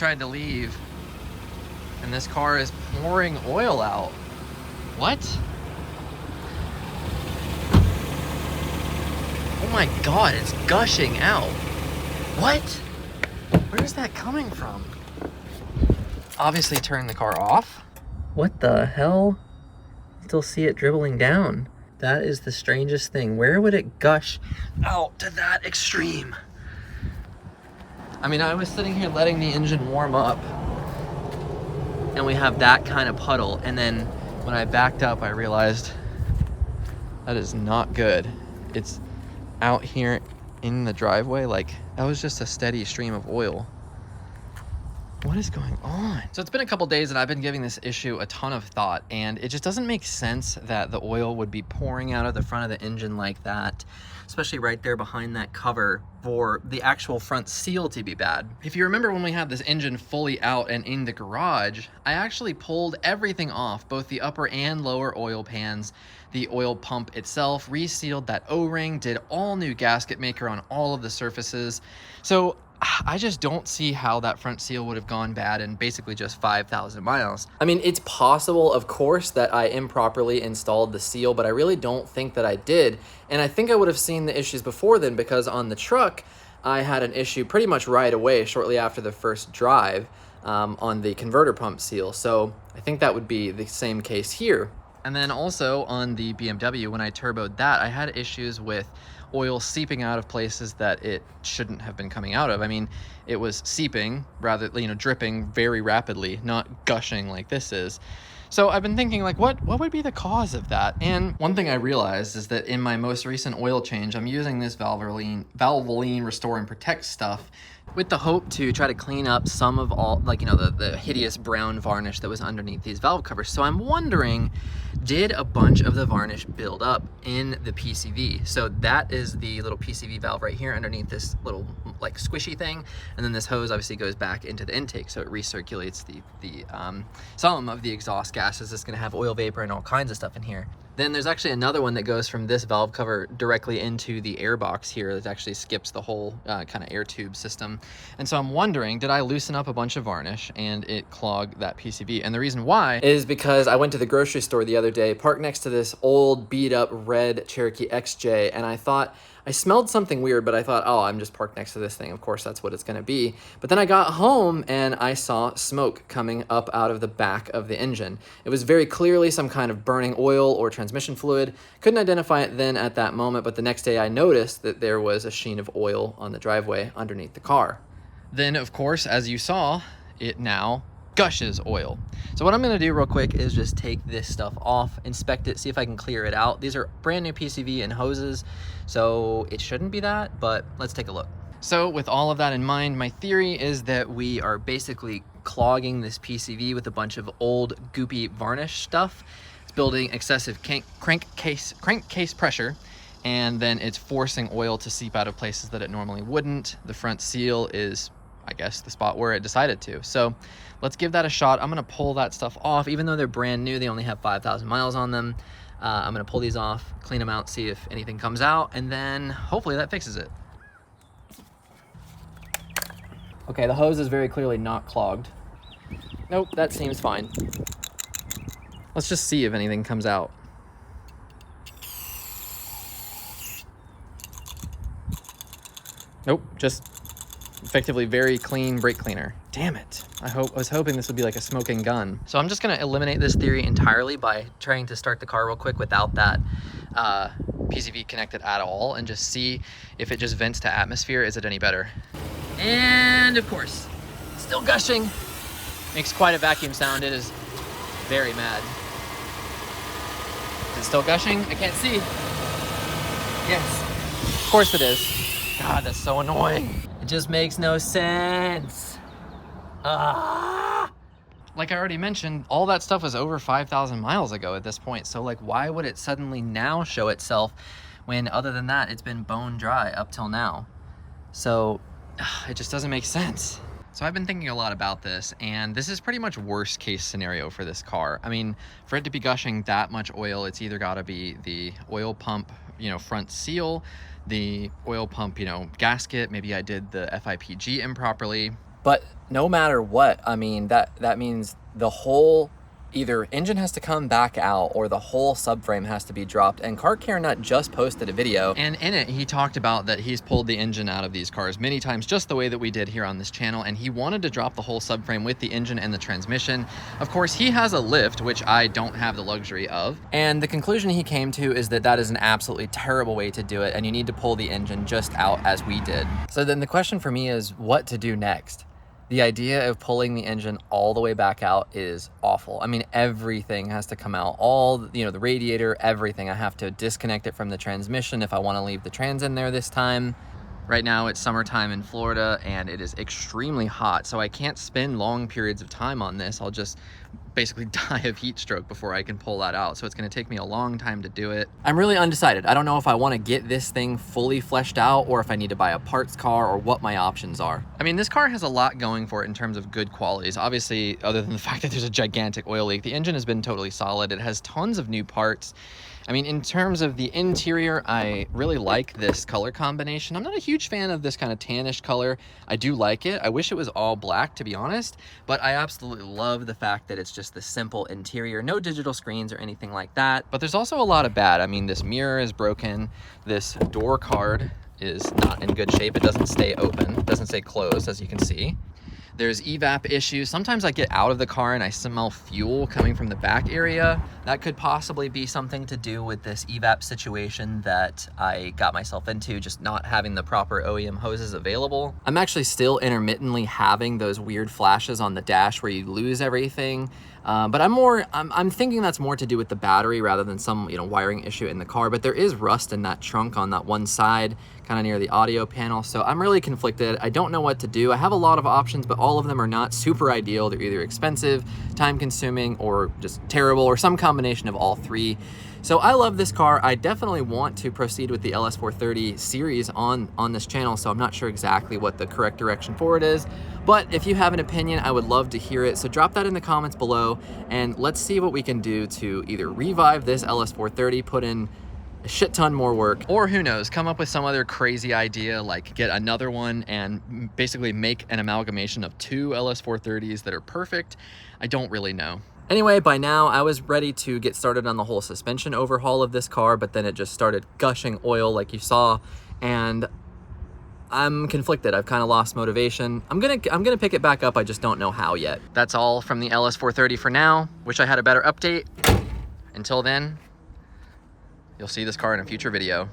tried to leave and this car is pouring oil out. What? Oh my God, it's gushing out. What? Where is that coming from? Obviously turn the car off. What the hell? Still see it dribbling down. That is the strangest thing. Where would it gush out to that extreme? I mean, I was sitting here letting the engine warm up and we have that kind of puddle. And then when I backed up, I realized that is not good. It's out here in the driveway. Like, that was just a steady stream of oil. What is going on? So it's been a couple days and I've been giving this issue a ton of thought, and it just doesn't make sense that the oil would be pouring out of the front of the engine like that, especially right there behind that cover, for the actual front seal to be bad. If you remember when we had this engine fully out and in the garage, I actually pulled everything off, both the upper and lower oil pans, the oil pump itself, resealed that O-ring, did all new gasket maker on all of the surfaces. So I just don't see how that front seal would have gone bad in basically just 5,000 miles. I mean, it's possible, of course, that I improperly installed the seal, but I really don't think that I did. And I think I would have seen the issues before then, because on the truck, I had an issue pretty much right away, shortly after the first drive, on the converter pump seal. So I think that would be the same case here. And then also on the BMW, when I turboed that, I had issues with oil seeping out of places that it shouldn't have been coming out of. I mean, it was seeping, rather, dripping very rapidly, not gushing like this is. So I've been thinking, like, what would be the cause of that? And one thing I realized is that in my most recent oil change, I'm using this Valvoline Restore and Protect stuff with the hope to try to clean up some of all, the hideous brown varnish that was underneath these valve covers. So I'm wondering, did a bunch of the varnish build up in the PCV? So that is the little PCV valve right here underneath this little squishy thing, and then this hose obviously goes back into the intake, so it recirculates some of the exhaust gases. It's going to have oil vapor and all kinds of stuff in here. Then there's actually another one that goes from this valve cover directly into the air box here that actually skips the whole kind of air tube system. And so I'm wondering, did I loosen up a bunch of varnish and it clogged that PCV? And the reason why is because I went to the grocery store the other day, parked next to this old beat up red Cherokee XJ, and I thought, I smelled something weird, but I thought, oh, I'm just parked next to this thing. Of course, that's what it's going to be. But then I got home and I saw smoke coming up out of the back of the engine. It was very clearly some kind of burning oil or transmission fluid. Couldn't identify it then at that moment, but the next day I noticed that there was a sheen of oil on the driveway underneath the car. Then, of course, as you saw, it now gushes oil. So what I'm going to do real quick is just take this stuff off, inspect it, see if I can clear it out. These are brand new PCV and hoses, so it shouldn't be that, but let's take a look. So with all of that in mind, my theory is that we are basically clogging this PCV with a bunch of old goopy varnish stuff. It's building excessive crankcase pressure, and then it's forcing oil to seep out of places that it normally wouldn't. The front seal is, I guess, the spot where it decided to. So let's give that a shot. I'm gonna pull that stuff off. Even though they're brand new, they only have 5,000 miles on them. I'm gonna pull these off, clean them out, see if anything comes out, and then hopefully that fixes it. Okay, the hose is very clearly not clogged. Nope, that seems fine. Let's just see if anything comes out. Nope, just effectively very clean brake cleaner. Damn it. I was hoping this would be like a smoking gun. So I'm just gonna eliminate this theory entirely by trying to start the car real quick without that PCV connected at all, and just see if it just vents to atmosphere. Is it any better? And of course, still gushing. Makes quite a vacuum sound. It is very mad. Is it still gushing? I can't see. Yes, of course it is. God, that's so annoying. It just makes no sense. Like I already mentioned, all that stuff was over 5,000 miles ago at this point. So like, why would it suddenly now show itself when, other than that, it's been bone dry up till now? So it just doesn't make sense. So I've been thinking a lot about this, and this is pretty much worst case scenario for this car. I mean, for it to be gushing that much oil, it's either gotta be the oil pump, front seal, the oil pump, gasket. Maybe I did the FIPG improperly. But no matter what, I mean, that means the whole either engine has to come back out or the whole subframe has to be dropped. And Car Care Nut just posted a video, and in it he talked about that he's pulled the engine out of these cars many times, just the way that we did here on this channel, and he wanted to drop the whole subframe with the engine and the transmission. Of course, he has a lift, which I don't have the luxury of, and the conclusion he came to is that that is an absolutely terrible way to do it, and you need to pull the engine just out as we did. So then the question for me is what to do next. The idea of pulling the engine all the way back out is awful. I mean, everything has to come out, all, you know, the radiator, everything. I have to disconnect it from the transmission if I want to leave the trans in there this time. Right now it's summertime in Florida and it is extremely hot, so I can't spend long periods of time on this. I'll just basically die of heat stroke before I can pull that out. So it's gonna take me a long time to do it. I'm really undecided. I don't know if I wanna get this thing fully fleshed out or if I need to buy a parts car or what my options are. I mean, this car has a lot going for it in terms of good qualities. Obviously, other than the fact that there's a gigantic oil leak, the engine has been totally solid. It has tons of new parts. I mean, in terms of the interior, I really like this color combination. I'm not a huge fan of this kind of tannish color. I do like it. I wish it was all black, to be honest, but I absolutely love the fact that it's just the simple interior, no digital screens or anything like that. But there's also a lot of bad. I mean, this mirror is broken. This door card is not in good shape. It doesn't stay open, it doesn't stay closed, as you can see. There's evap issues. Sometimes I get out of the car and I smell fuel coming from the back area. That could possibly be something to do with this evap situation that I got myself into, just not having the proper OEM hoses available. I'm actually still intermittently having those weird flashes on the dash where you lose everything. But I'm thinking that's more to do with the battery rather than some, you know, wiring issue in the car. But there is rust in that trunk on that one side, kind of near the audio panel. So I'm really conflicted. I don't know what to do. I have a lot of options, but all of them are not super ideal. They're either expensive, time consuming, or just terrible, or some combination of all three. So I love this car. I definitely want to proceed with the LS430 series on this channel, so I'm not sure exactly what the correct direction forward is. But if you have an opinion, I would love to hear it. So drop that in the comments below, and let's see what we can do to either revive this LS430, put in a shit ton more work, or who knows, come up with some other crazy idea, like get another one and basically make an amalgamation of two LS430s that are perfect. I don't really know. Anyway, by now I was ready to get started on the whole suspension overhaul of this car, but then it just started gushing oil like you saw, and I'm conflicted. I've kind of lost motivation. I'm gonna pick it back up. I just don't know how yet. That's all from the LS430 for now. Wish I had a better update. Until then, you'll see this car in a future video.